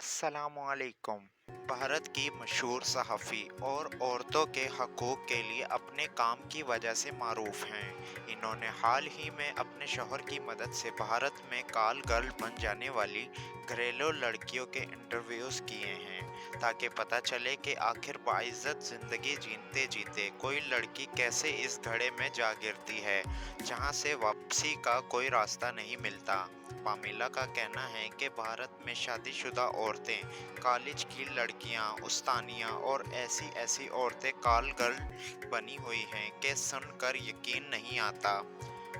अस्सलाम वालेकुम। भारत की मशहूर सहाफ़ी और औरतों के हकूक़ के लिए अपने काम की वजह से मारूफ़ हैं। इन्होंने हाल ही में अपने शौहर की मदद से भारत में कॉल गर्ल बन जाने वाली घरेलू लड़कियों के इंटरव्यूज़ किए हैं, ताकि पता चले कि आखिर बाइज़्ज़त ज़िंदगी जीते जीते कोई लड़की कैसे इस घड़े में जा गिरती है, जहाँ से वापसी का कोई रास्ता नहीं मिलता। पामेला का कहना है कि भारत में शादीशुदा औरतें, कॉलेज की लड़कियां, उस्तानियां और ऐसी-ऐसी औरतें कॉल गर्ल बनी हुई हैं कि सुनकर यकीन नहीं आता।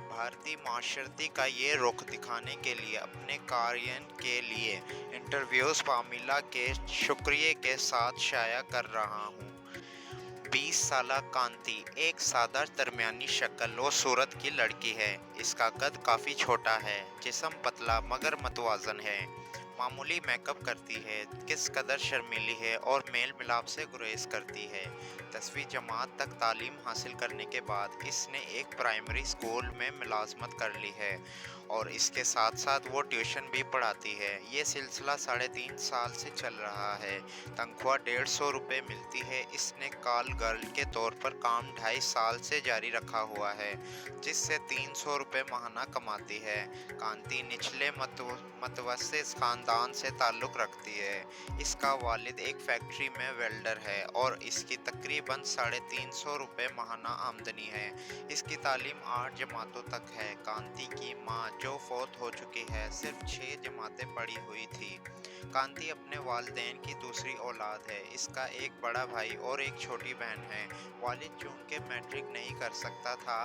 भारतीय माशरती का ये रुख दिखाने के लिए अपने कार्यान्वयन के लिए इंटरव्यूज़ पामेला के शुक्रिया के साथ शाया कर रहा हूँ। 20 साला कांति एक सादा दरमियानी शक्ल व सूरत की लड़की है। इसका कद काफ़ी छोटा है, जिस्म पतला मगर मतवाज़न है। मामूली मेकअप करती है, किस कदर शर्मीली है और मेल मिलाप से गुरेज करती है। 10वीं जमात तक तालीम हासिल करने के बाद इसने एक प्राइमरी स्कूल में मुलाजमत कर ली है और इसके साथ साथ वो ट्यूशन भी पढ़ाती है। ये सिलसिला 3.5 साल से चल रहा है। तनख्वाह 150 रुपये मिलती है। इसने कॉल गर्ल के तौर पर काम 2.5 साल से जारी रखा हुआ है, जिससे 300 रुपये माहाना कमाती है। कांति निचले मतवसत खानदान से ताल्लुक़ रखती है। इसका वालिद एक फैक्ट्री में वेल्डर है और इसकी तकरीबन 350 रुपये माहाना आमदनी है। इसकी तालीम 8 जमातों तक है। कांति की माँ, जो फौत हो चुकी है, सिर्फ 6 जमातें पढ़ी हुई थी। कांति अपने वालिदैन की दूसरी औलाद है। इसका एक बड़ा भाई और एक छोटी बहन है। वालिद चूंकि मैट्रिक नहीं कर सकता था,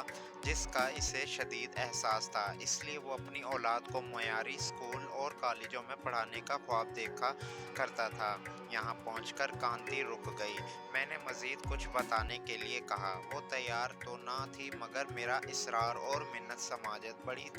जिसका इसे शदीद एहसास था, इसलिए वो अपनी औलाद को मयारी स्कूल और कॉलेजों में पढ़ाने का ख्वाब देखा करता था। यहाँ पहुंचकर कांति रुक गई। मैंने मज़ीद कुछ बताने के लिए कहा। वो तैयार तो ना थी, मगर मेरा इसरार और मिन्नत समाजत बड़ी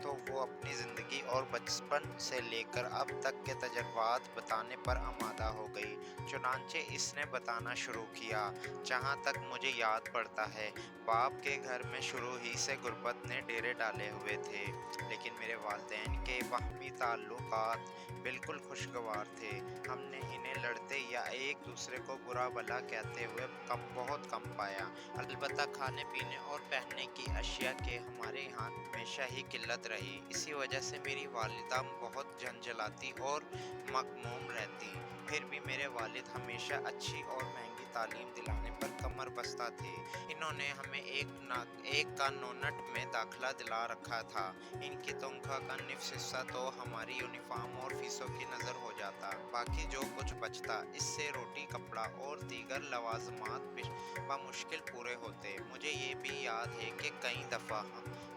तो वो अपनी ज़िंदगी और बचपन से लेकर अब तक के तजुर्बात बताने पर आमादा हो गई। चुनांचे इसने बताना शुरू किया। जहाँ तक मुझे याद पड़ता है, बाप के घर में शुरू ही से गुर्बत ने डेरे डाले हुए थे, लेकिन मेरे वालिदैन के बाहमी ताल्लुकात बिल्कुल खुशगवार थे। हमने इन्हें लड़ते या एक दूसरे को बुरा भला कहते हुए बहुत कम पाया। अलबत्ता खाने पीने और पहनने की अशिया के हमारे यहाँ हमेशा ही किल्लत रही। इसी वजह से मेरी वालिदा बहुत झंझलाती और मगमूम रहती। फिर भी मेरे वालिद हमेशा अच्छी और महंगी तालीम दिलाने पर कमर बस्ता थे। इन्होंने हमें एक का नोनट में दाखिला दिला रखा था। इनकी तनख्वाह का निफ्स हिस्सा तो हमारी यूनिफॉर्म और फीसों की नज़र हो जाता। बाकी जो कुछ बचता, इससे रोटी, कपड़ा और दीगर लवाजमात बमुश्किल पूरे होते। मुझे ये भी याद है कि कई दफ़ा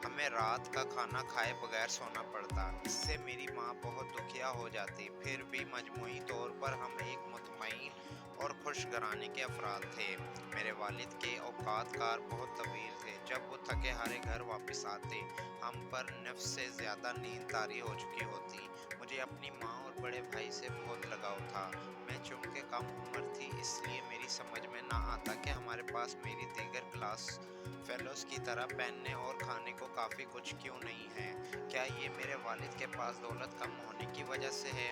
हमें रात का खाना खाए बगैर सोना पड़ता। इससे मेरी माँ बहुत दुखिया हो जाती। फिर भी मजमूई तौर पर हम एक मुतमईन और खुश घराने के अफराद थे। मेरे वालिद के औकात कार बहुत तवील थे। जब वो थके हारे घर वापस आते, हम पर नफ्स से ज़्यादा नींद तारी हो चुकी होती। मुझे अपनी माँ और बड़े भाई से बहुत लगाव था। मैं चूंकि कम उम्र थी, इसलिए मेरी समझ में ना आता कि हमारे पास मेरी दीगर क्लास फेलोज़ की तरह पहनने और खाने को काफ़ी कुछ क्यों नहीं है। क्या ये मेरे वालिद के पास दौलत कम होने की वजह से है?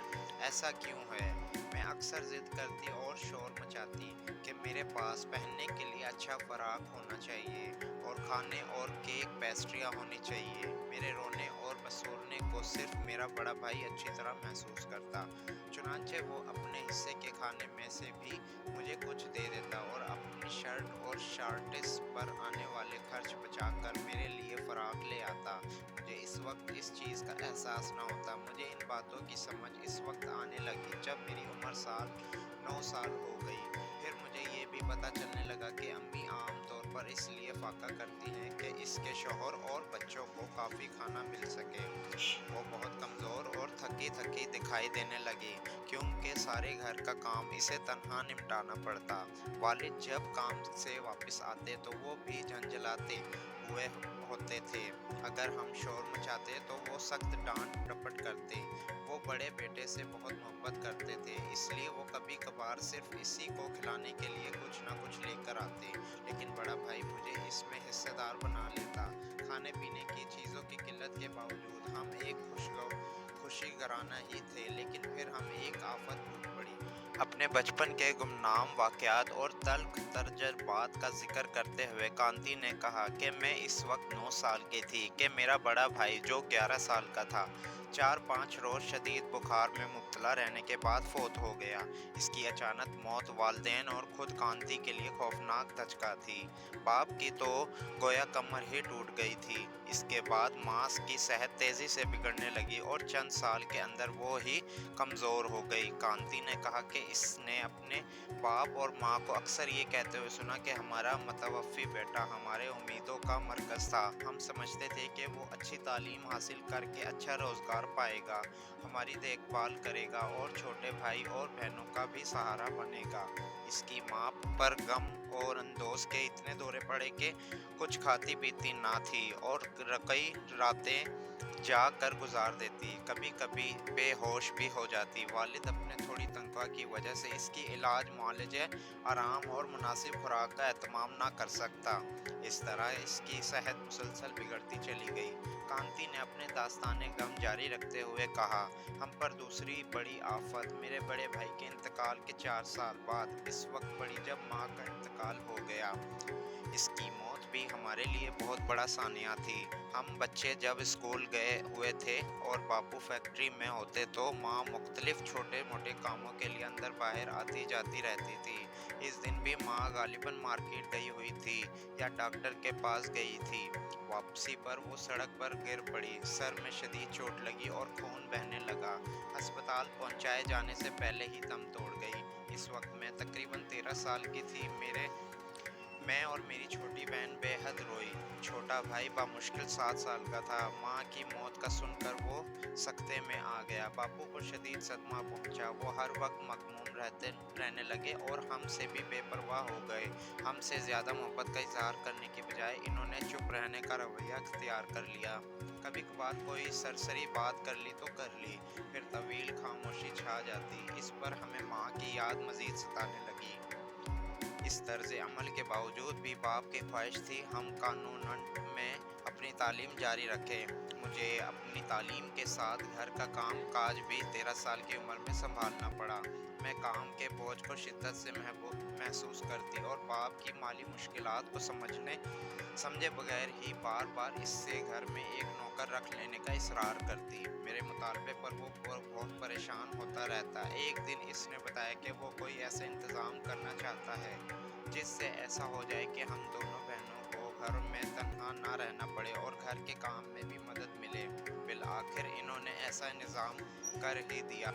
ऐसा क्यों है? मैं अक्सर ज़िद करती और शोर मचाती कि मेरे पास पहनने के लिए अच्छा फ़राक होना चाहिए और खाने और केक पेस्ट्रियाँ होनी चाहिए। मेरे रोने और बसूरने को सिर्फ मेरा बड़ा भाई अच्छी तरह महसूस करता। चुनांचे वो अपने हिस्से के खाने में से भी मुझे कुछ दे देता और अपनी शर्ट और शार्टिस पर आने वाले खर्च बचाकर मेरे लिए फ़राक ले आता। मुझे इस वक्त इस चीज़ का एहसास ना होता। मुझे इन बातों की समझ इस वक्त आने लगी जब मेरी उम्र 9 साल हो गई। फिर मुझे ये भी पता चलने लगा कि अम्मी आम तौर पर इसलिए फाका करती हैं कि इसके शौहर और बच्चों को काफ़ी खाना मिल सके। वो बहुत कमज़ोर और थकी थकी दिखाई देने लगी, क्योंकि सारे घर का काम इसे तन्हा निपटाना पड़ता। वालिद जब काम से वापस आते तो वो भी झंझलाते हुए होते थे। अगर हम शोर मचाते तो वो सख्त डांट डपट करते। वो बड़े बेटे से बहुत मोहब्बत करते थे, इसलिए वो कभी कभार सिर्फ इसी को खिलाने के लिए कुछ ना कुछ लेकर आते, लेकिन बड़ा भाई मुझे इसमें हिस्सेदार बना लेता। खाने पीने की चीज़ों की किल्लत के बावजूद हम एक खुशी घराना ही थे, लेकिन फिर हमें एक आफत टूट पड़ी। अपने बचपन के गुमनाम वाक़यात और तल्ख़ तजर्बात का ज़िक्र करते हुए कांति ने कहा कि मैं इस वक्त 9 साल की थी कि मेरा बड़ा भाई जो 11 साल का था, 4-5 रोज़ शदीद बुखार में मुब्तला रहने के बाद फ़ौत हो गया। इसकी अचानक मौत वालिदैन और खुद कांति के लिए खौफनाक धचका थी। बाप की तो गोया कमर ही टूट गई थी। इसके बाद माँ की सेहत तेज़ी से बिगड़ने लगी और चंद साल के अंदर वो ही कमज़ोर हो गई। कांति ने कहा कि इसने अपने बाप और माँ को अक्सर ये कहते हुए सुना कि हमारा मतवफ़्फ़ी बेटा हमारे उम्मीदों का मरकज़ था। हम समझते थे कि वो अच्छी तालीम हासिल करके अच्छा रोज़गार पाएगा, हमारी देखभाल करेगा और छोटे भाई और बहनों का भी सहारा बनेगा। इसकी माँ पर गम और अंदोज़ के इतने दौरे पड़े कि कुछ खाती पीती ना थी और कई रातें जाग कर गुजार देती, कभी कभी बेहोश भी हो जाती। वालिद अपने थोड़ी तनख्वाह की वजह से इसकी इलाज, मुआलजे, आराम और मुनासिब खुराक का एहतमाम ना कर सकता। इस तरह इसकी सेहत मुसलसल बिगड़ती चली गई। कांति ने अपने दास्ताने गम जारी रखते हुए कहा, हम पर दूसरी बड़ी आफत मेरे बड़े भाई के इंतकाल के 4 साल बाद इस वक्त पड़ी जब माँ का इंतकाल हो गया। इसकी मौत भी हमारे लिए बहुत बड़ा सानिया थी। हम बच्चे जब स्कूल गए हुए थे और बापू फैक्ट्री में होते तो माँ मुख्तलिफ छोटे मोटे कामों के लिए अंदर बाहर आती जाती रहती थी। इस दिन भी माँ गालिबन मार्केट गई हुई थी या डॉक्टर के पास गई थी। वापसी पर वो सड़क पर गिर पड़ी, सर में शदीद चोट लगी और खून बहने लगा। अस्पताल पहुंचाए जाने से पहले ही दम तोड़ गई। इस वक्त मैं तकरीबन 13 साल की थी। मैं और मेरी छोटी बहन बेहद रोई। छोटा भाई बामुश्किल 7 साल का था। माँ की मौत का सुनकर वो सकते में आ गया। बापू को शदीद सदमा पहुंचा। वो हर वक्त मगमूम रहने लगे और हमसे भी बेपरवाह हो गए। हमसे ज़्यादा मोहब्बत का इजहार करने की बजाय इन्होंने चुप रहने का रवैया अख्तियार कर लिया। कभी कभार कोई सरसरी बात कर ली तो कर ली, फिर तवील खामोशी छा जाती। इस पर हमें माँ की याद मज़ीद सताने लगी। इस तर्ज अमल के बावजूद भी बाप की ख्वाहिश थी हम कानूनन में अपनी तालीम जारी रखें। मुझे अपनी तालीम के साथ घर का काम काज भी 13 साल की उम्र में संभालना पड़ा। मैं काम के बोझ को शिद्दत से महसूस करती और बाप की माली मुश्किलात को समझे बगैर ही बार बार इससे घर में एक नौकर रख लेने का इसरार करती। मेरे मुतालबे पर वो बहुत परेशान होता रहता। एक दिन इसने बताया कि वो कोई ऐसा इंतज़ाम करना चाहता है जिससे ऐसा हो जाए कि हम दोनों बहनों को घर में तन्हा ना रहना पड़े और घर के काम में भी मदद मिले। बिल आखिर इन्होंने ऐसा निज़ाम कर ही दिया।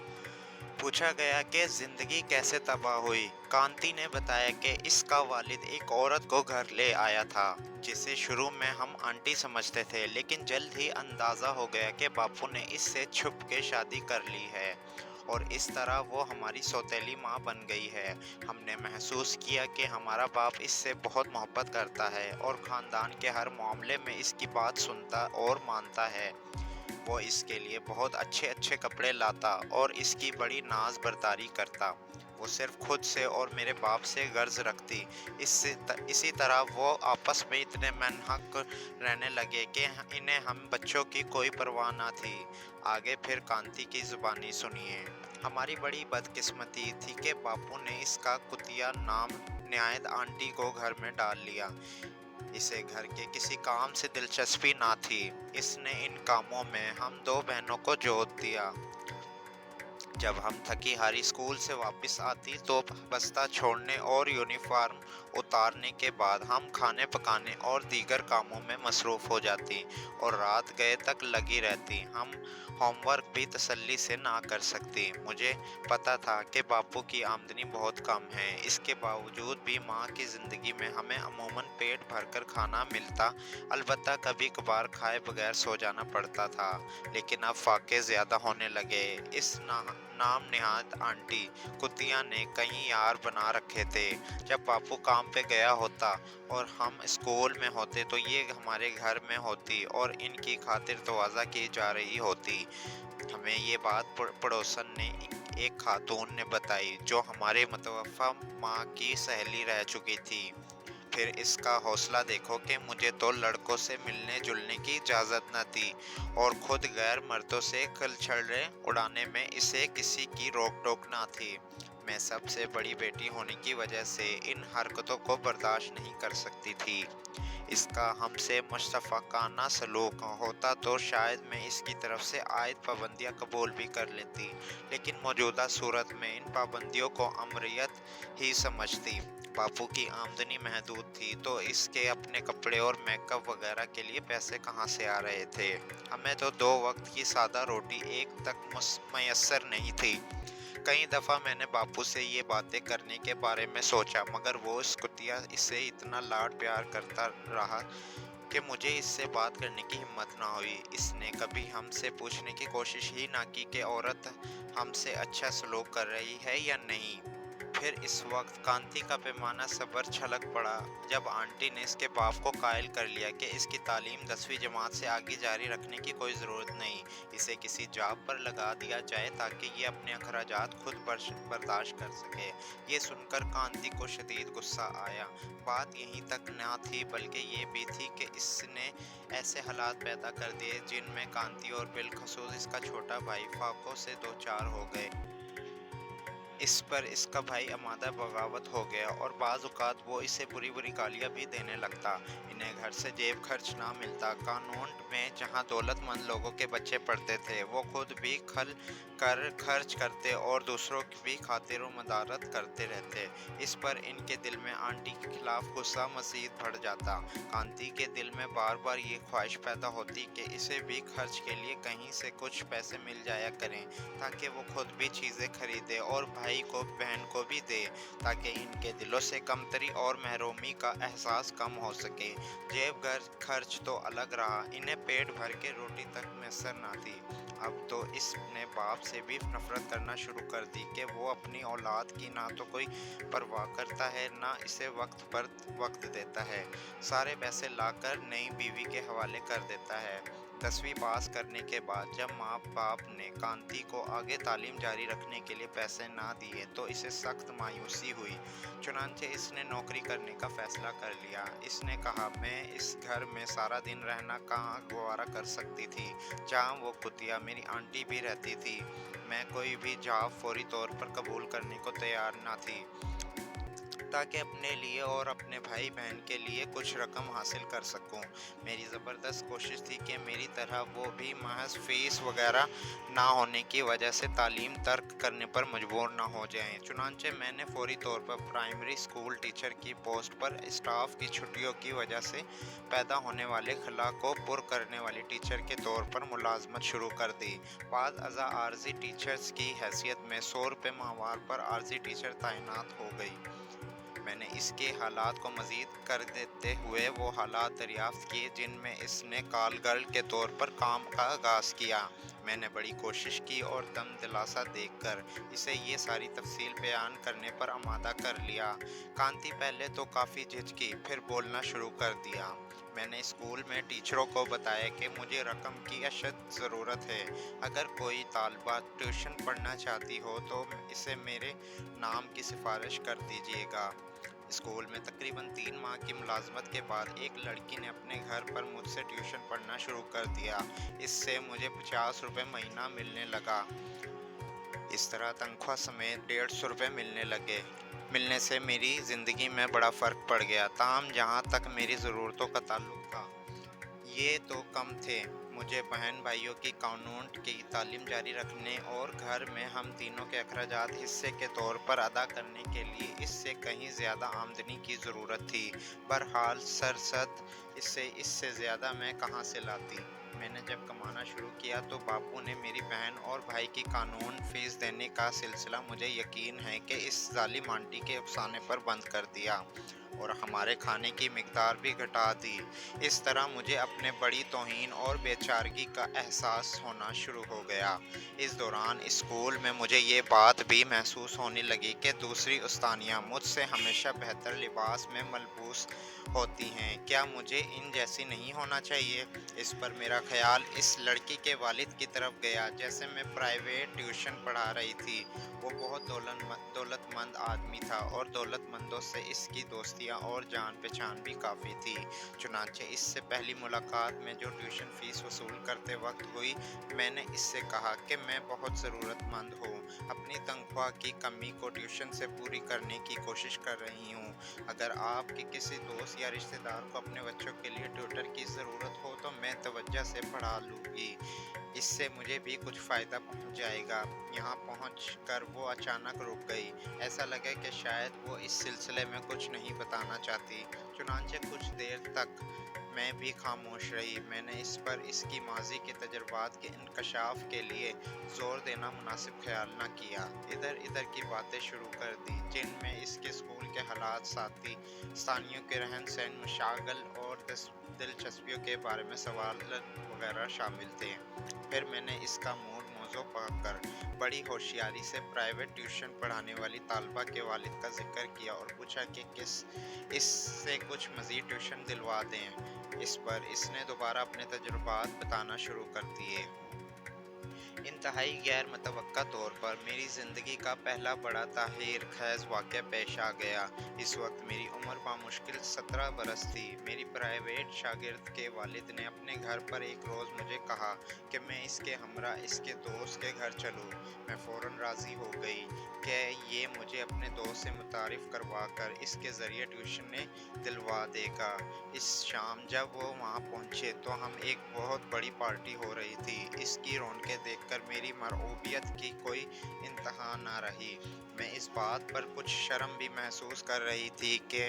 पूछा गया कि जिंदगी कैसे तबाह हुई। कांति ने बताया कि इसका वालिद एक औरत को घर ले आया था जिसे शुरू में हम आंटी समझते थे, लेकिन जल्द ही अंदाज़ा हो गया कि बापू ने इससे छुप के शादी कर ली है और इस तरह वो हमारी सौतेली माँ बन गई है। हमने महसूस किया कि हमारा बाप इससे बहुत मोहब्बत करता है और ख़ानदान के हर मामले में इसकी बात सुनता और मानता है। वो इसके लिए बहुत अच्छे अच्छे कपड़े लाता और इसकी बड़ी नाज बर्दारी करता। वो सिर्फ खुद से और मेरे बाप से गर्ज रखती। इसी तरह वो आपस में इतने मनहक रहने लगे कि इन्हें हम बच्चों की कोई परवाह ना थी। आगे फिर कांति की ज़ुबानी सुनिए। हमारी बड़ी बदकिस्मती थी कि बापू ने इसका कुतिया नाम निहायत आंटी को घर में डाल लिया। इसे घर के किसी काम से दिलचस्पी ना थी। इसने इन कामों में हम दो बहनों को जोत दिया। जब हम थकी हारी स्कूल से वापस आती तो बस्ता छोड़ने और यूनिफॉर्म उतारने के बाद हम खाने पकाने और दीगर कामों में मसरूफ़ हो जाती और रात गए तक लगी रहती। हम होमवर्क भी तसल्ली से ना कर सकती। मुझे पता था कि बापू की आमदनी बहुत कम है, इसके बावजूद भी माँ की ज़िंदगी में हमें अमूमन पेट भरकर खाना मिलता। अलबत्ता कभी कभार खाए बगैर सो जाना पड़ता था, लेकिन अब फाके ज़्यादा होने लगे। इस नाम निहात आंटी कुतिया ने कई यार बना रखे थे। जब बापू काम पे गया होता और हम स्कूल में होते तो ये हमारे घर में होती और इनकी खातिर तवाज़ा की जा रही होती। हमें ये बात पड़ोसन ने एक खातून ने बताई जो हमारे मुतवफ़्फ़ा माँ की सहेली रह चुकी थी। پھر اس کا حوصلہ دیکھو کہ مجھے تو لڑکوں سے ملنے جلنے کی اجازت نہ تھی، اور خود غیر مردوں سے کلچھڑیں اڑانے میں اسے کسی کی روک ٹوک نہ تھی۔ میں سب سے بڑی بیٹی ہونے کی وجہ سے ان حرکتوں کو برداشت نہیں کر سکتی تھی۔ اس کا ہم سے مشفقانہ سلوک ہوتا تو شاید میں اس کی طرف سے عائد پابندیاں قبول بھی کر لیتی، لیکن موجودہ صورت میں ان پابندیوں کو امریت ہی سمجھتی۔ باپو کی آمدنی محدود تھی تو اس کے اپنے کپڑے اور میک اپ وغیرہ کے لیے پیسے کہاں سے آ رہے تھے؟ ہمیں تو 2 وقت کی سادہ روٹی ایک تک میسر نہیں تھی۔ کئی دفعہ میں نے باپو سے یہ باتیں کرنے کے بارے میں سوچا، مگر وہ اس کتیا اسے اتنا لاڈ پیار کرتا رہا کہ مجھے اس سے بات کرنے کی ہمت نہ ہوئی۔ اس نے کبھی ہم سے پوچھنے کی کوشش ہی نہ کی کہ عورت ہم سے اچھا سلوک کر رہی ہے یا نہیں۔ پھر اس وقت کانتی کا پیمانہ صبر چھلک پڑا جب آنٹی نے اس کے باپ کو قائل کر لیا کہ اس کی تعلیم 10ویں جماعت سے آگے جاری رکھنے کی کوئی ضرورت نہیں، اسے کسی جاب پر لگا دیا جائے تاکہ یہ اپنے اخراجات خود برداشت کر سکے۔ یہ سن کر کانتی کو شدید غصہ آیا۔ بات یہیں تک نہ تھی بلکہ یہ بھی تھی کہ اس نے ایسے حالات پیدا کر دیے جن میں کانتی اور بالخصوص اس کا چھوٹا بھائی فاقوں سے دوچار ہو گئے۔ اس پر اس کا بھائی عمادہ بغاوت ہو گیا اور بعض اوقات وہ اسے بری بری گالیاں بھی دینے لگتا۔ انہیں گھر سے جیب خرچ نہ ملتا۔ کانونٹ میں جہاں دولت مند لوگوں کے بچے پڑھتے تھے، وہ خود بھی کھل کر خرچ کرتے اور دوسروں کی بھی خاطر و مدارت کرتے رہتے۔ اس پر ان کے دل میں آنٹی کے خلاف غصہ مزید بڑھ جاتا۔ کانتی کے دل میں بار بار یہ خواہش پیدا ہوتی کہ اسے بھی خرچ کے لیے کہیں سے کچھ پیسے مل جایا کریں تاکہ وہ خود بھی چیزیں خریدے اور بھائی کو بہن کو بھی دے، تاکہ ان کے دلوں سے کمتری اور محرومی کا احساس کم ہو سکے۔ جیب خرچ تو الگ رہا، انہیں پیٹ بھر کے روٹی تک میسر نہ تھی۔ اب تو اس نے باپ سے بھی نفرت کرنا شروع کر دی کہ وہ اپنی اولاد کی نہ تو کوئی پرواہ کرتا ہے نہ اسے وقت پر وقت دیتا ہے، سارے پیسے لا کر نئی بیوی کے حوالے کر دیتا ہے۔ 10ویں پاس کرنے کے بعد جب ماں باپ نے کانتی کو آگے تعلیم جاری رکھنے کے لیے پیسے نہ دیے تو اسے سخت مایوسی ہوئی۔ چنانچہ اس نے نوکری کرنے کا فیصلہ کر لیا۔ اس نے کہا، میں اس گھر میں سارا دن رہنا کہاں گوارا کر سکتی تھی جہاں وہ کتیا میری آنٹی بھی رہتی تھی۔ میں کوئی بھی جاب فوری طور پر قبول کرنے کو تیار نہ تھی تاکہ اپنے لیے اور اپنے بھائی بہن کے لیے کچھ رقم حاصل کر سکوں۔ میری زبردست کوشش تھی کہ میری طرح وہ بھی محض فیس وغیرہ نہ ہونے کی وجہ سے تعلیم ترک کرنے پر مجبور نہ ہو جائیں۔ چنانچہ میں نے فوری طور پر پرائمری اسکول ٹیچر کی پوسٹ پر اسٹاف کی چھٹیوں کی وجہ سے پیدا ہونے والے خلا کو پر کرنے والی ٹیچر کے طور پر ملازمت شروع کر دی۔ بعد ازاں عارضی ٹیچرز کی حیثیت میں 100 روپے ماہوار پر عارضی ٹیچر تعینات ہو گئی۔ میں نے اس کے حالات کو مزید کر دیتے ہوئے وہ حالات دریافت کیے جن میں اس نے کال گرل کے طور پر کام کا آغاز کیا۔ میں نے بڑی کوشش کی اور دم دلاسا دیکھ کر اسے یہ ساری تفصیل بیان کرنے پر آمادہ کر لیا۔ کانتی پہلے تو کافی جھجکی، پھر بولنا شروع کر دیا۔ میں نے اسکول میں ٹیچروں کو بتایا کہ مجھے رقم کی اشد ضرورت ہے۔ اگر کوئی طالبہ ٹیوشن پڑھنا چاہتی ہو تو اسے میرے نام کی سفارش کر دیجیے گا۔ اسکول میں تقریباً 3 ماہ کی ملازمت کے بعد ایک لڑکی نے اپنے گھر پر مجھ سے ٹیوشن پڑھنا شروع کر دیا۔ اس سے مجھے 50 روپے مہینہ ملنے لگا۔ اس طرح تنخواہ سمیت 150 روپے ملنے لگے۔ ملنے سے میری زندگی میں بڑا فرق پڑ گیا۔ تاہم جہاں تک میری ضرورتوں کا تعلق تھا، یہ تو کم تھے۔ مجھے بہن بھائیوں کی کانونٹ کی تعلیم جاری رکھنے اور گھر میں ہم تینوں کے اخراجات حصے کے طور پر ادا کرنے کے لیے اس سے کہیں زیادہ آمدنی کی ضرورت تھی۔ بہرحال سرسد اس سے زیادہ میں کہاں سے لاتی؟ میں نے جب کمانا شروع کیا تو باپو نے میری بہن اور بھائی کی قانون فیس دینے کا سلسلہ مجھے یقین ہے کہ اس ظالم آنٹی کے اکسانے پر بند کر دیا اور ہمارے کھانے کی مقدار بھی گھٹا دی۔ اس طرح مجھے اپنے بڑی توہین اور بے چارگی کا احساس ہونا شروع ہو گیا۔ اس دوران اسکول میں مجھے یہ بات بھی محسوس ہونے لگی کہ دوسری استانیاں مجھ سے ہمیشہ بہتر لباس میں ملبوس ہوتی ہیں، کیا مجھے ان جیسی نہیں ہونا چاہیے؟ اس پر میرا خیال اس لڑکی کے والد کی طرف گیا جسے میں پرائیویٹ ٹیوشن پڑھا رہی تھی۔ وہ بہت دولت مند آدمی تھا اور دولت مندوں سے اس کی دوستی दोस्तियाँ और जान पहचान भी काफ़ी थी। चुनांचे इससे पहली मुलाकात में जो ट्यूशन फीस वसूल करते वक्त हुई, मैंने इससे कहा कि मैं बहुत ज़रूरतमंद हूँ, अपनी तनख्वाह की कमी को ट्यूशन से पूरी करने की कोशिश कर रही हूँ। अगर आपके किसी दोस्त या रिश्तेदार को अपने बच्चों के लिए ट्यूटर की ज़रूरत हो तो मैं तवज्जो से पढ़ा लूँगी, इससे मुझे भी कुछ फ़ायदा पहुँच जाएगा। यहाँ पहुँच कर वो अचानक रुक गई। ऐसा लगा कि शायद वो इस सिलसिले में कुछ नहीं बताना चाहती। चुनांचे कुछ देर तक मैं भी खामोश रही। मैंने इस पर इसकी माज़ी के तजुर्बात के इंकशाफ के लिए ज़ोर देना मुनासिब ख़्याल न किया। इधर-इधर की बातें शुरू कर दी, जिनमें इसके स्कूल के हालात, साथी स्थानियों के रहन-सहन, मशागल और दिलचस्पियों के बारे में सवाल वगैरह शामिल थे। फिर मैंने इसका मूड मौजू पकड़ बड़ी होशियारी से प्राइवेट ट्यूशन पढ़ाने वाली तालबा के वालिद का जिक्र किया और पूछा कि किस इससे कुछ मज़ीद ट्यूशन दिलवा दें। इस पर इसने दोबारा अपने तजुर्बात बताना शुरू कर दिए। इंतहाई गैर मुतवक्का तौर पर मेरी ज़िंदगी का पहला बड़ा ताहीर ख़ैज़ वाक़या पेश आ गया। इस वक्त मेरी उम्र बामुश्किल 17 बरस थी। मेरी प्राइवेट शागिर्द के वालिद ने अपने घर पर एक रोज़ मुझे कहा कि मैं इसके हमरा इसके दोस्त के घर चलूँ। मैं फ़ौरन राज़ी हो गई कि ये मुझे अपने दोस्त से मुतारिफ़ करवा कर इसके ज़रिए ट्यूशन दिलवा देगा। इस शाम जब वो वहाँ पहुँचे तो हम एक बहुत बड़ी पार्टी हो रही थी। इसकी रौनकें देखकर मेरी मरऊबियत की कोई इंतहा न रही। मैं इस बात पर कुछ शर्म भी महसूस कर रही थी कि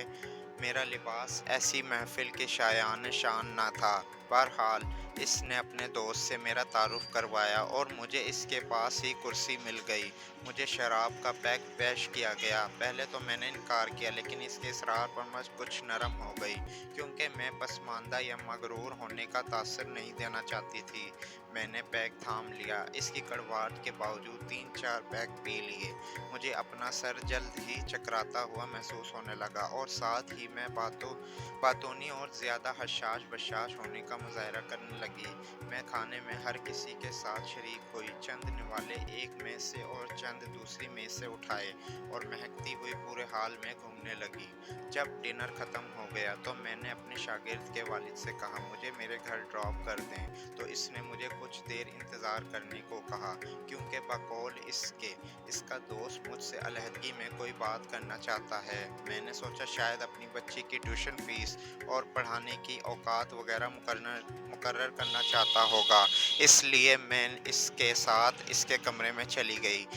मेरा लिबास ऐसी महफिल के शायान शान न था। बहरहाल इसने अपने दोस्त से मेरा तारुफ करवाया और मुझे इसके पास ही कुर्सी मिल गई। मुझे शराब का पैक पेश किया गया। पहले तो मैंने इनकार किया, लेकिन इसके इसरार पर मैं कुछ नरम हो गई, क्योंकि मैं पसमानदा या मगरूर होने का तासर नहीं देना चाहती थी। मैंने पैक थाम लिया। इसकी कड़वाहट के बावजूद 3-4 पैक पी लिए। मुझे अपना सर जल्द ही चकराता हुआ महसूस होने लगा और साथ ही मैं बातूनी और ज़्यादा हशाश बशाश होने का मुजाहरा करने लगी। मैं खाने में हर किसी के साथ शरीक हुई। चंद निवाले एक मेज़ से और चंद दूसरी मेज़ से उठाए और महकती हुई पूरे हाल में घूमने लगी। जब डिनर ख़त्म हो गया तो मैंने अपने शागिर्द के वालिद से कहा, मुझे मेरे घर ड्रॉप कर दें। तो इसने मुझे कुछ देर इंतज़ार करने को कहा, क्योंकि बकौल इसका दोस्त मुझसे अलहदगी में कोई बात करना चाहता है। मैंने सोचा शायद अपनी बच्ची की ट्यूशन फीस और पढ़ाने की औकात वगैरह मुकर्रर करना चाहता होगा, इसलिए मैं इसके साथ इसके कमरे में चली गई।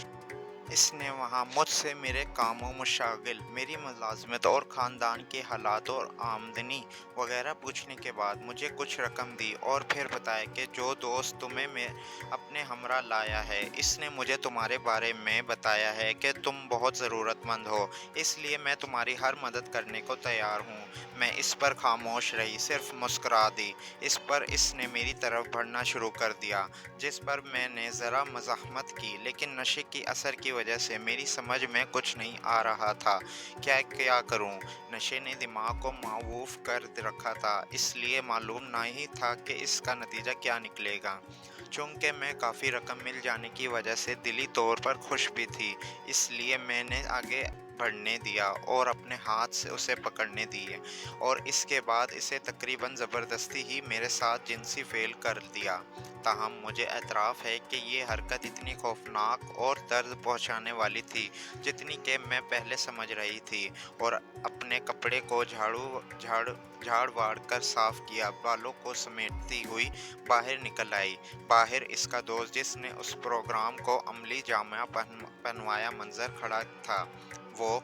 इसने वहाँ मुझसे मेरे कामों मुशागिल, मेरी मुलाज़मत और ख़ानदान के हालात और आमदनी वगैरह पूछने के बाद मुझे कुछ रकम दी और फिर बताया कि जो दोस्त तुम्हें मैं अपने हमरा लाया है, इसने मुझे तुम्हारे बारे में बताया है कि तुम बहुत ज़रूरतमंद हो, इसलिए मैं तुम्हारी हर मदद करने को तैयार हूँ। मैं इस पर खामोश रही, सिर्फ मुस्कुरा दी। इस पर इसने मेरी तरफ बढ़ना शुरू कर दिया, जिस पर मैंने ज़रा मज़ाहमत की, लेकिन नशे की असर की वजह से मेरी समझ में कुछ नहीं आ रहा था। क्या करूं? नशे ने दिमाग को मावूफ कर रखा था, इसलिए मालूम नहीं था कि इसका नतीजा क्या निकलेगा। चूंकि मैं काफ़ी रकम मिल जाने की वजह से दिली तौर पर खुश भी थी, इसलिए मैंने आगे बढ़ने दिया और अपने हाथ से उसे पकड़ने दिए और इसके बाद इसे तकरीबन ज़बरदस्ती ही मेरे साथ जिनसी फेल कर दिया। ताहम मुझे एतराफ़ है कि ये हरकत इतनी खौफनाक और दर्द पहुंचाने वाली थी जितनी कि मैं पहले समझ रही थी, और अपने कपड़े को झाड़ वाड़ कर साफ किया, बालों को समेटती हुई बाहर निकल आई। बाहर इसका दोस्त, जिसने उस प्रोग्राम को अमली जामा पहनवाया मंजर खड़ा था, वो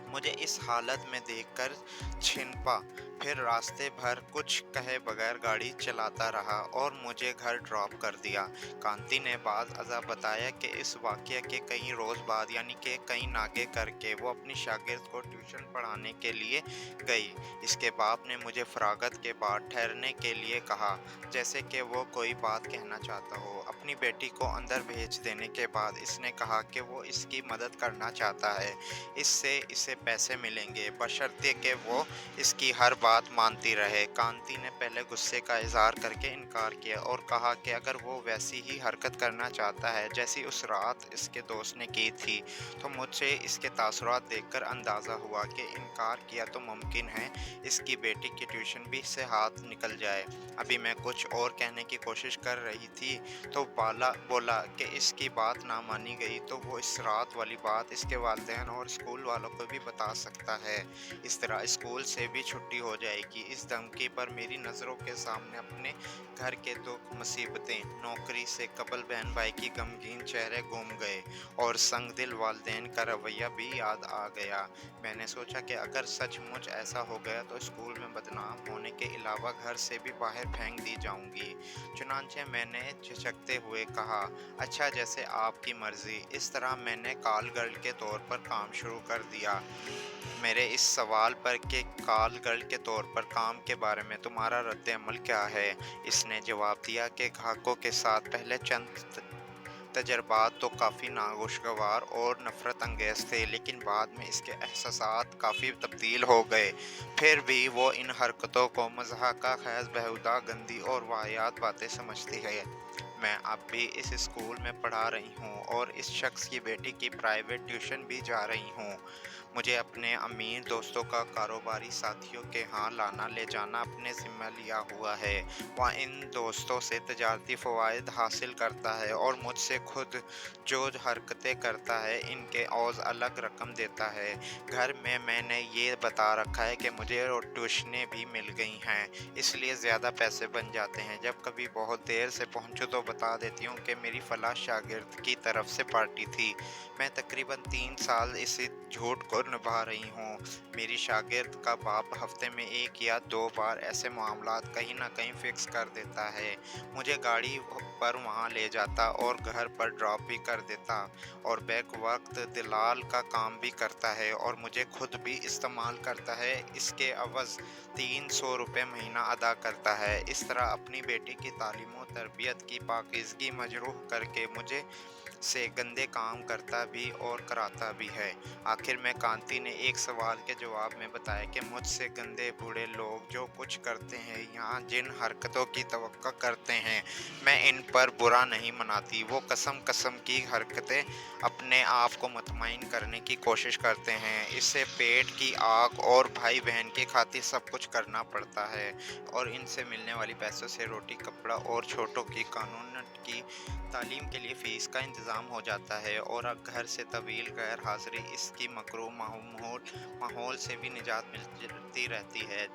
मुझे इस हालत में देखकर छिनपा, फिर रास्ते भर कुछ कहे बगैर गाड़ी चलाता रहा और मुझे घर ड्रॉप कर दिया। कांति ने बाद अज़ा बताया कि इस वाक़ये के कई रोज़ बाद, यानी कि कई नागे करके, वो अपनी शागिर्द को ट्यूशन पढ़ाने के लिए गई। इसके बाप ने मुझे फ़रागत के बाद ठहरने के लिए कहा, जैसे कि वो कोई बात कहना चाहता हो। अपनी अपनी बेटी को अंदर भेज देने के बाद इसने कहा कि वो इसकी मदद करना चाहता है, इससे इसे पैसे मिलेंगे बशर्ते कि वो इसकी हर बात मानती रहे। कांति ने पहले गुस्से का इजहार करके इनकार किया और कहा कि अगर वो वैसी ही हरकत करना चाहता है जैसी उस रात इसके दोस्त ने की थी, तो मुझे इसके तासुरात देखकर अंदाज़ा हुआ कि इनकार किया तो मुमकिन है इसकी बेटी की ट्यूशन भी इससे हाथ निकल जाए। अभी मैं कुछ और कहने की कोशिश कर रही थी तो बाला बोला कि इसकी बात ना मानी गई तो वो इस रात वाली बात इसके वालिदैन और स्कूल वालों को भी बता सकता है। इस तरह स्कूल से भी छुट्टी हो जाएगी। इस धमकी पर मेरी नज़रों के सामने अपने घर के दुख मुसीबतें, नौकरी से कबल बहन भाई की गमगीन चेहरे घूम गए और संगदिल वालिदैन का रवैया भी याद आ गया। मैंने सोचा कि अगर सचमुच ऐसा हो गया तो स्कूल में बदनाम होने के अलावा घर से भी बाहर फेंक दी जाऊंगी। चुनांचे मैंने झिझकते हुए कहा, अच्छा जैसे आपकी मर्जी। इस तरह मैंने कॉल गर्ल के तौर पर काम शुरू कर दिया। मेरे इस सवाल पर कि कॉल गर्ल के तौर पर काम के बारे में तुम्हारा रद्द अमल क्या है, इसने जवाब दिया कि ग्राहकों के साथ पहले चंद तजर्बात तो काफ़ी नागुशगवार और नफ़रत अंगेज़ थे, लेकिन बाद में इसके एहसासात काफ़ी तब्दील हो गए। फिर भी वो इन हरकतों को मज़ाक़ ख़ैज़, बेहुदा, गंदी और वाहियात बातें समझती है। मैं अब भी इस स्कूल में पढ़ा रही हूँ और इस शख्स की बेटी की प्राइवेट ट्यूशन भी जा रही हूँ। मुझे अपने अमीर दोस्तों का कारोबारी साथियों के यहाँ लाना ले जाना अपने ज़िम्मे लिया हुआ है। वह इन दोस्तों से तजारती फ़वाइद हासिल करता है और मुझसे खुद जो हरकतें करता है इनके औज़ अलग रकम देता है। घर में मैंने ये बता रखा है कि मुझे ट्यूशनें भी मिल गई हैं, इसलिए ज़्यादा पैसे बन जाते हैं। जब कभी बहुत देर से पहुँचूँ तो बता देती हूँ कि मेरी फ़लाँ शागिर्द की तरफ से पार्टी थी। मैं तकरीबन 3 साल इसी झूठ को निभा रही हूँ। मेरी शागिर्द का बाप हफ्ते में 1 या 2 बार ऐसे मामलात कहीं न कहीं फ़िक्स कर देता है। मुझे गाड़ी पर वहाँ ले जाता और घर पर ड्रॉप भी कर देता और बैक वक़्त दलाल का काम भी करता है और मुझे खुद भी इस्तेमाल करता है। इसके एवज़ 300 रुपए महीना अदा करता है। इस तरह अपनी बेटी की तालीम और तरबियत की पाकीज़गी मजरूह करके मुझे से गंदे काम करता भी और कराता भी है। आखिर में कांति ने एक सवाल के जवाब में बताया कि मुझसे गंदे बूढ़े लोग जो कुछ करते हैं, यहाँ जिन हरकतों की तवक्को करते हैं, मैं इन पर बुरा नहीं मनाती। वो कसम की हरकतें अपने आप को मुतमईन करने की कोशिश करते हैं। इससे पेट की आग और भाई बहन की खातिर सब कुछ करना पड़ता है और इनसे मिलने वाली पैसों से रोटी, कपड़ा और छोटों की कानून की तालीम के लिए फ़ीस का इंतज़ाम हो जाता है और अब घर से तवील गैर हाज़िरी इसकी मकरूह माहौल से भी निजात मिलती रहती है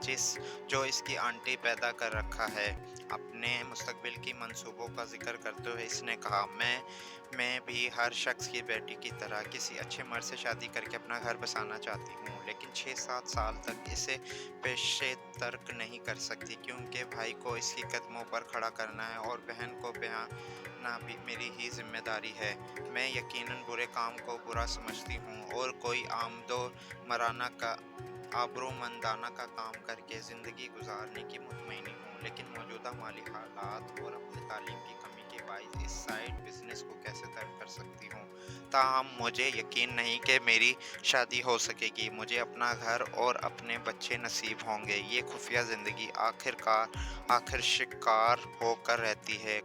जो इसकी आंटी पैदा कर रखा है। अपने मुस्तकबिल की मंसूबों का ज़िक्र करते हुए इसने कहा, मैं भी हर शख्स की बेटी की तरह किसी अच्छे मर्द से शादी करके अपना घर बसाना चाहती हूँ, लेकिन 6-7 साल तक इसे पेशे तर्क नहीं कर सकती क्योंकि भाई को इसकी कदमों पर खड़ा करना है और बहन को बयां ना भी मेरी ही जिम्मेदारी है। मैं यकीनन बुरे काम को बुरा समझती हूँ और कोई आमदो मराना का आबरूमंदाना का काम करके ज़िंदगी गुजारने की मुतमईनी हूँ, लेकिन मौजूदा माली हालात और अपनी तालीम की कमी के बायस इस साइड बिजनेस को कैसे तर्क कर सकती हूँ। ताहम मुझे यकीन नहीं कि मेरी शादी हो सकेगी। मुझे अपना घर और अपने बच्चे नसीब होंगे। ये खुफिया ज़िंदगी आखिर शिकार होकर रहती है।